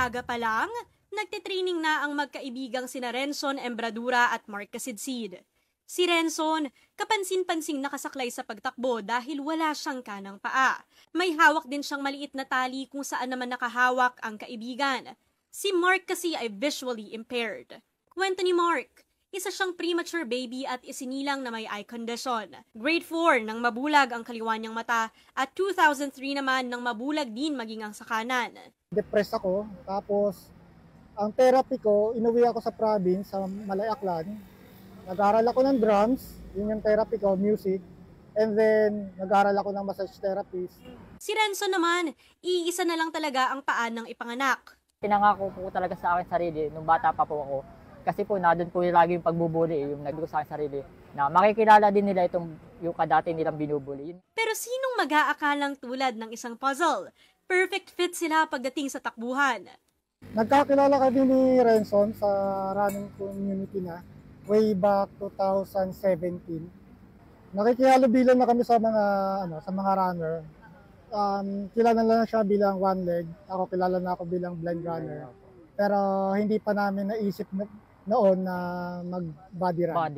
maaga pa lang, nagtitraining na ang magkaibigang sina Renson Embradura at Mark Casidsid. Si Renson, kapansin-pansing nakasaklay sa pagtakbo dahil wala siyang kanang paa. May hawak din siyang maliit na tali kung saan naman nakahawak ang kaibigan. Si Mark kasi ay visually impaired. Kwento ni Mark, isa siyang premature baby at isinilang na may eye condition. Grade 4 nang mabulag ang kaliwa niyang mata at 2003 naman nang mabulag din maging ang sa kanan. Depressed ako, tapos ang therapy ko, inuwi ako sa province, sa Malayaklan. Nag-aral ako ng drums, yun yung therapy ko, music. And then, nag-aral ako ng massage therapist. Si Renson naman, iisa na lang talaga ang paa ng ipanganak. Pinangako po talaga sa akin sarili nung bata pa po ako. Kasi po, nandun po lagi yung pagbubuli, yung nagdugo sa akin sarili, na makikilala din nila yung kadati nilang binubuli. Pero sinong mag-aakalang tulad ng isang puzzle? Perfect fit sila pagdating sa takbuhan. Nagkakilala kami ni Renson sa running community na way back 2017. Nakikihalubilo na kami sa mga runner. Kilala na siya bilang one leg. Ako kilala na ako bilang blind runner. Pero hindi pa namin naisip noon na mag-body run.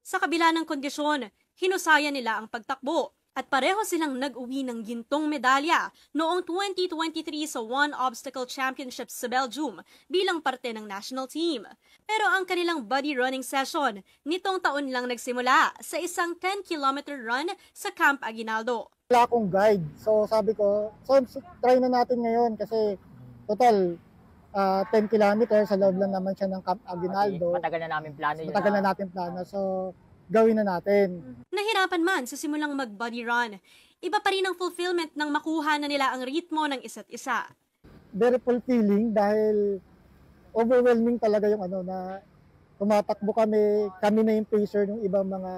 Sa kabila ng kondisyon, hinusaya nila ang pagtakbo at pareho silang nag-uwi ng gintong medalya noong 2023 sa One Obstacle Championships sa Belgium bilang parte ng national team. Pero ang kanilang body running session nitong taon lang nagsimula sa isang 10-kilometer run sa Camp Aguinaldo. Wala akong guide. So sabi ko, try na natin ngayon kasi total 10 kilometers sa loob lang naman siya ng Camp Aguinaldo. Matagal na namin plano yun. Matagal na natin plano. So gawin na natin. Nahirapan man sa simulang mag-body run, iba pa rin ang fulfillment nang makuha na nila ang ritmo ng isa't isa. Very fulfilling dahil overwhelming talaga yung na tumatakbo kami na yung pacer ng ibang mga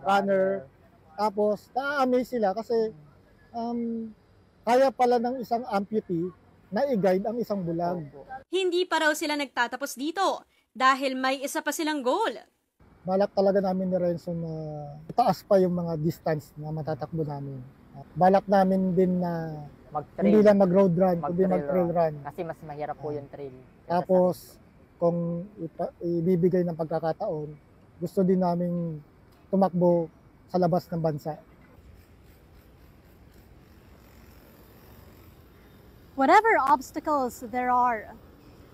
runner. Tapos na-amaze sila kasi kaya pala ng isang amputee na i-guide ang isang bulag. Hindi pa raw sila nagtatapos dito dahil may isa pa silang goal. Balak talaga namin ni Renson na itaas pa yung mga distance na matatakbo namin. Balak namin din na hindi lang mag-road run, kundi mag-trail run. Kasi mas mahirap po yung trail. Tapos, kung ibibigay ng pagkakataon, gusto din namin tumakbo sa labas ng bansa. Whatever obstacles there are,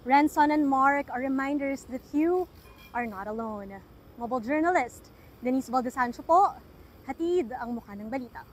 Renson and Mark are reminders that you are not alone. Mobile journalist Denise Valdesancho po, hatid ang mukha ng balita.